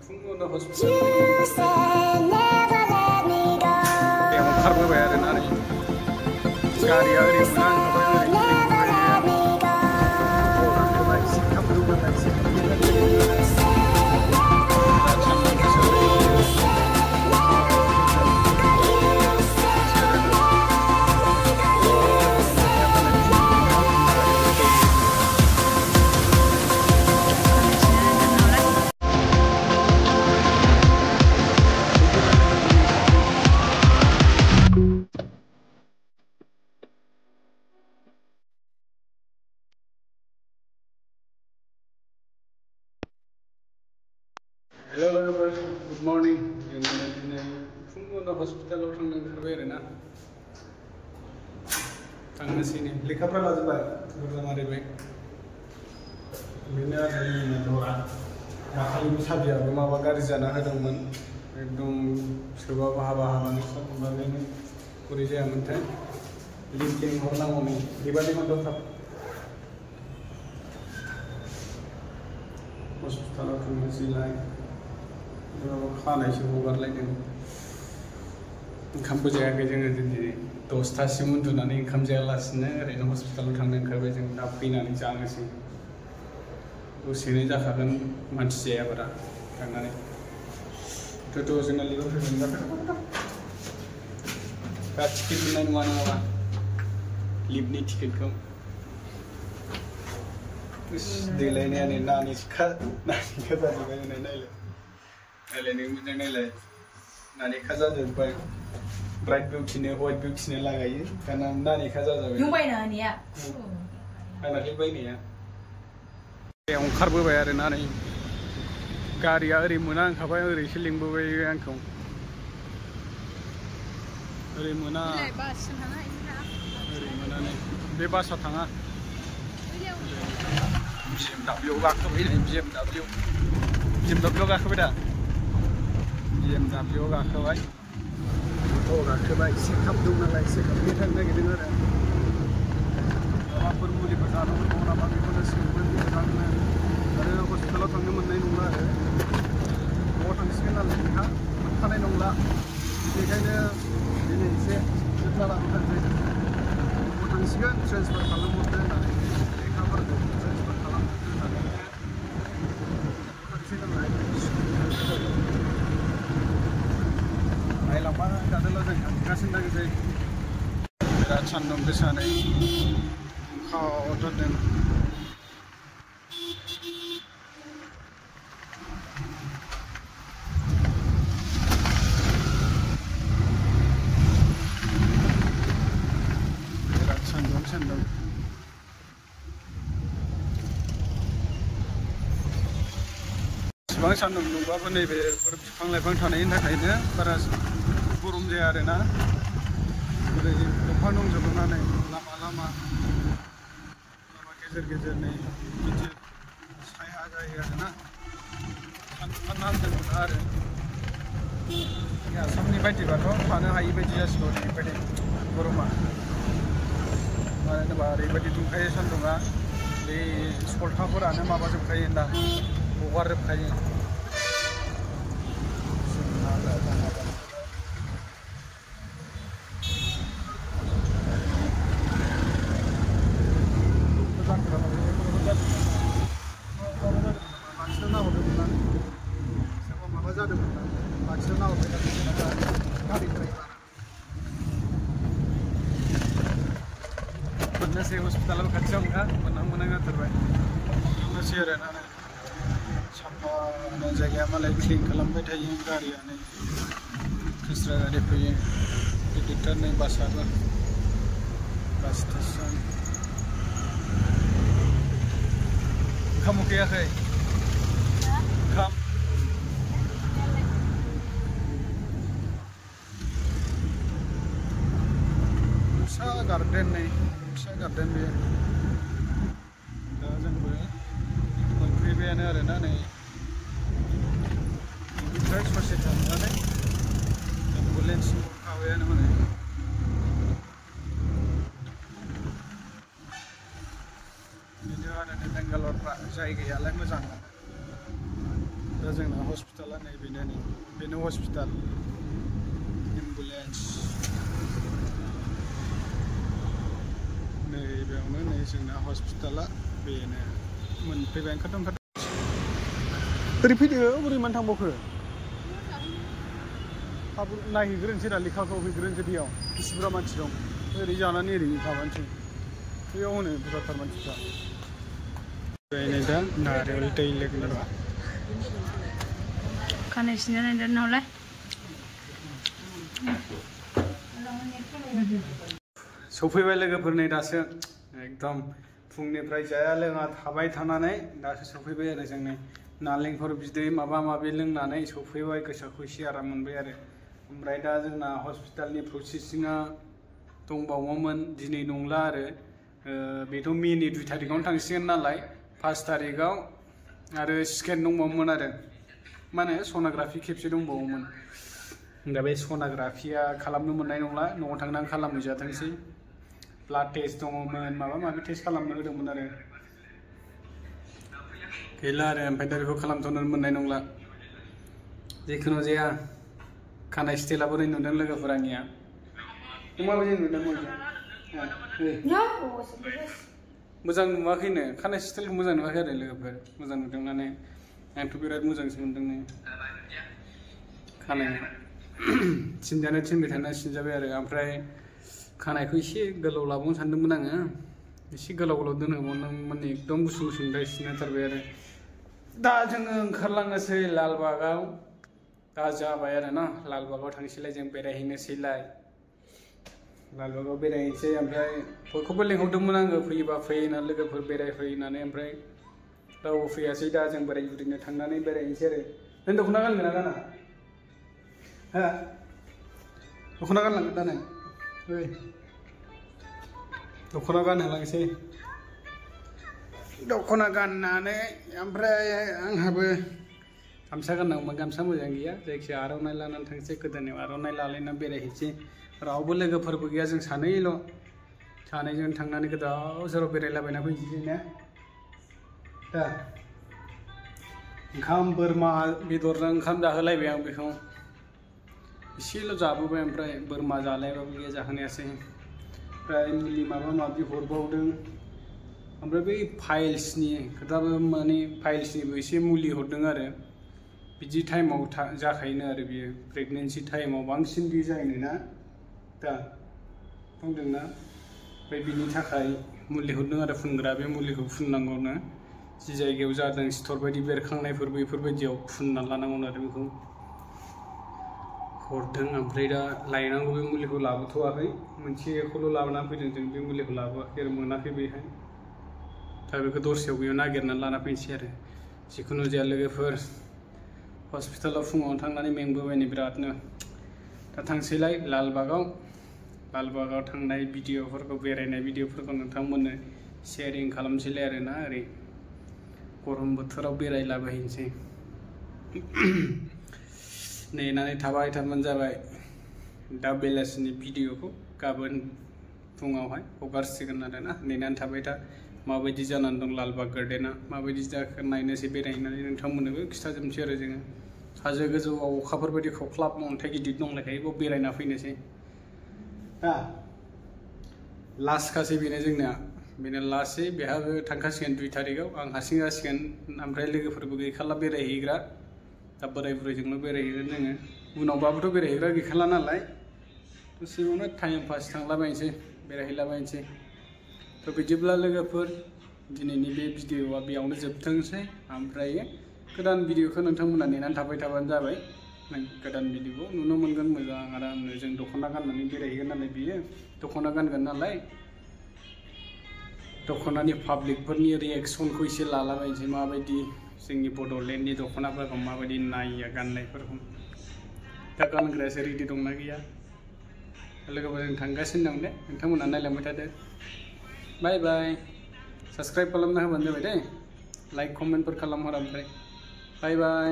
फुङावनो हस्पिटाल ओंखारबोबाय आरोना नै गारिया ओरै मोना ओंखारबाय हेलो गुड मर्निं जोङो दिनै फुङावनो हस्पिटालाव थांनो ओंखारबाय आरोना थांनोसै नै लेखाफ्रा लाजोबबाय बुरजा मारिबाय बेनो आरो दरा दाखालिनि साबियाबो माबा गाज्रि जाना होदोंमोन एकदम सोबाबो हाबानो साबानो बोरै जायामोनथाय लिंकिं हरनांगौ नै बेबादिमोन थाब हस्पिटालाव थांनोसैलाय खानायसो हगारलायदों ओंखामबो जायाखै जोङो दिनै 10टासिम उन्दुनानै ओंखाम जायालासिनो ओरैनो हस्पिटालाव थांनो ओंखारबाय जों दा फैनानै जानोसै दसेनो जाखागोन मानसि जाया बारा थांनानै थ' जोंना लिभार फैगोन दा टिकेट मोननाय नङा नङाबा लिभनि टिकेटखौ देलायनायानो नानिखा जाजोब्बाय होननाय नायलाय मोजां नायलाय नानिखा जाजोब्बाय ब्राइट बिउटिनो हवाइट बिउटिनो लागायो दाना नानिखा जाजोब्बाय नों बायना होनाया आंनाखै बायनाया ओंखारबोबाय आरोना नै गारिया ओरै मोना ओंखारबाय ओरैसो लिंबोबाय आंखौ ओरै मोना ओरै मोना नै बे बासआ थाङा BMW गाखोबाय नै BMW गाखोबाय दा BMW गाखोबाय गाखोबाय चेकआप दं नालाय चेकआपनि थांनो नागिरदों आरो माबाफोर मुलिफोर जानांगौ नामा बेखौनो सोंगोन थांनो आरो हस्पिटालाव थांनो मोननाय नंला आरो न'आव थांसिगोन नालाय लेखा मोनखानाय नंला बेनिखायनो दिनै एसे जोबना लाबोथारसै न'आव थांसिगोन ट्रेन्सफार खालामहरदो होननानै लेखाफोरखौ ट्रेन्सफार खालामहरदो होननानै थांसै नालाय नायलांबा दादोला जों थांगासिनो नागिरसै बिराद सान्दुं गोसानै खावथारदों बिराद सान्दुं इसिबां सान्दुं दुंबाबो नैबे बिफां लाइफां थानायनि थाखायनो बारा गरम जाया आरोना ओरै दंफां दंजोबो ना नै लामा गेजेर नै गिदिर साया जायो आरोना सान्दुं नांदों मोना आरो आसामनि बायदिबाथ' थानो हायि बायदि जासिगौ ओरैबायदि गरमा मानो होनोबा ओरैबायदि दुंखायो सान्दुङा बे सल्थाफोरानो माबाजोबखायो होनदां हगारजोबखायो मोननोसै हस्पिटालाबो खाथियाव नोंखा मोनहां जाथारबाय मोननोसै आरोना साफानो जायगाया मालाय क्लिन खालामबाय थायो गारियानो खुस्रा गारि फैयो गिदिरथार नै बासाबो बास स्टेसन ओंखाम उखैयाखै ओंखाम फिसा गार्डेन नै फिसा गार्डेन बेयो दा जोंबो मोनफैबायानो आरोना नै बिनिफ्राय ससे थांनानै जोंबो लेन्डसिम मोनखाबायानो माने बेनो आरो बेंगालरफ्रा जायगायालाय मोजां दा जोंना हस्पिटाल हस्पिटाला नै बेनो हस्पिटाल एम्बुलेन्स नै बेयावनो नै जोंना हस्पिटाला बेनो मोनफैबाय ओंखारदों बोरै फैदो बोरै मान थांबावखो हाबु नायहैग्रोनोसै दा लेखाखौ हैग्रोनोसै बेयाव बिसिबुरा मानसि दं ओरै जानानै ओरै थाबानोसै बेयाव हनै बुरजाथार मानसिफ्रा बेनो दा नारेंखल दै लोंनो खानाय सिनना नायदों नालाय सफैबाय लोगोफोर नै दासो एकदम फुंनिफ्राय जाया लोङा थाबाय थानानै दासो सफैबाय आरो जोंनि नालेंखर बिदै माबा माबि लोंनानै सफैबाय गोसोखौ एसे आराम मोनबाय आरो ओमफ्राय दा जोंना हस्पिटालनि प्रसेसिंआ दंबावोमोन दिनै नंला आरो बेथ' मेनि 2 तारिखआवनो थांसिगोन नालाय 5 तारिखआव आरो स्केन दंबावोमोन आरो माने सन'ग्राफि खेबसे दंबावोमोन दा बे सन'ग्राफिया खालामनो मोननाय नंला न'आव थांनानै खालामहैजाथोंसै ब्लाड टेस्ट दङमोन माबा माबि टेस्ट खालामनो होदोंमोन आरो गैला आरो ओमफ्राय दा बेखौ खालामथ'नो मोननाय नंला जिखुनु जाया खानाय स्टाइला बोरै नुदों लोगोफोर आंनिया माबायदि नुदों मोजां नुवाखैनो खानाय स्टाइलखौ मोजां नुवाखै आरो लोगोफोर मोजां नुदों माने आंथ' बिराद मोजांसो मोनदों नै खानाया सिनजानो थिनबाय थाना सिनजाबाय आरो ओमफ्राय खानायखौ एसे गोलाव लाबावनो सानदोंमोन आङो एसे गोलाव दोनहोबावनोमोन एकदम गुसुं दा सिनजाथारबाय आरो दा जोङो ओंखारलांनोसै लालबागाव दा जाबाय आरो ना लालबागाव थांसैलाय जों बेरायहैनोसैलाय लालबागाव बेरायहैनोसै ओमफ्राय बयखौबो लेंहरदोंमोन आङो फैयोबा फै होनना लोगोफोर बेरायफै होननानै ओमफ्राय रावबो फैयासै दा जों बोराय बुरैनो थांनानै बेरायहैनोसै आरो नों दख'ना गानगोन ना गाना हा दख'ना गानलांगोन दा नों ओइ दख'ना गानहोलांसै दख'ना गाननानै ओमफ्राय आंहाबो गामसा गाननांगौमोन गामसा मोजां गैया जायखिजाया आर'नाइ लानानै थांसै गोदोनायाव आर'नाइ लालायनानै बेरायहैसै रावबो लोगोफोरबो गैया जों सानैल' सानैजों थांनानै गोदाव सोराव बेरायलाबायना फैनोसै ना दा ओंखाम बोरमा बेदरजों ओंखाम जाहोलायबाय आं बेखौ एसेल' जाबोबाय ओमफ्राय बोरमा जालायबाबो गैया जाहोनायासै ओमफ्राय मुलि माबा माबि हरबावदों ओमफ्राय बै फाइल्सनि खोथाबो माने फाइल्सनिबो एसे मुलि हरदों आरो बिदि टाइमाव जाखायोनो आरो बियो प्रेगनेन्सि टाइमाव बांसिन बि जायोनो ना दा बुंदोंना ओमफ्राय बिनि थाखाय मुलि हरदों आरो फुनग्रा बे मुलिखौ फुननांगौनो जि जायगायाव जादों सिथर बायदि बेरखांनायफोर बेफोरबायदियाव फुनना लानांगौनो आरो बेखौ हरदों ओमफ्राय दा लायनांगौ बे मुलिखौ लाबोथ'वाखै मोनसेखौल' लाबोनानै फैदों जों बे मुलिखौ लाबोआखै आरो मोनाखै बेहाय दा बेखौ दस्रायाव बेयाव नागिरनानै लाना फैनोसै आरो जिखुनु जाया लोगोफोर हस्पिटालाव फुङाव थांनानै मेंबोबाय बिरादनो दा थांसैलाय लालबागाव थांनाय भिडिअफोरखौ बेरायनाय भिडिअफोरखौ नोंथांमोननो शेयारिं खालामसैलाय आरोना ओरै गरम बोथोराव बेरायलाबायनोसै नेनानै थाबाय थारमाने जाबाय दा बेलासिनि भिडिअखौ गाबोन फुङावहाय हगारसिगोन आरोना नेनानै थाबाय था माबायदि जानानै दं लालबाग गार्डेना माबायदि जाखो नायनोसै बेरायहैनानै नोंथांमोननोबो खिथाजोबनोसै आरो जोङो हाजो गोजौआव अखाफोर बायदि खख्लाब अन्थाइ गिदिर दंलायखायो बेयाव बेरायना फैनोसै दा लास्टखासै बेनो जोंना बेनो लास्टै बेहाबो थांखासिगोन 2 तारिखआव आं हारसिं जासिगोन ओमफ्राय लोगोफोरबो गैखाला बेरायहैग्रा दा बोराय बुरैजोंल' बेरायहैगोन जोङो उनावबाबोथ' बेरायहैग्रा गैखाला नालाय दसेयावनो टाइम पास थांलाबायनोसै बेरायहैलाबायनोसै थ' बिदिब्ला लोगोफोर दिनैनि बे भिडिअआ बेयावनो जोबथोंसै ओमफ्राय गोदान भिडिअखौ नोंथांमोना नेनानै थाबाय थाबानो जाबाय गोदान भिडिअखौ नुनो मोनगोन मोजां आरामनो जों दख'ना गाननानै बेरायहैगोन नालाय बियो दख'ना गानगोन नालाय दख'नानि पाब्लिकफोरनि रिएक्सनखौ एसे लालाबायनोसै माबायदि जोंनि बड'लेण्डनि दख'नाफोरखौ माबायदि नायो गाननायफोरखौ दा गानग्रायासो रेडि दंना गैया लोगोफोर जों थांगासिनो दं दे नोंथांमोना नायलांबाय थादो बाय बाय साबस्क्राइब खालामना होबानो जाबाय दे लाइक कमेन्टफोर खालामहर ओमफ्राय बाय बाय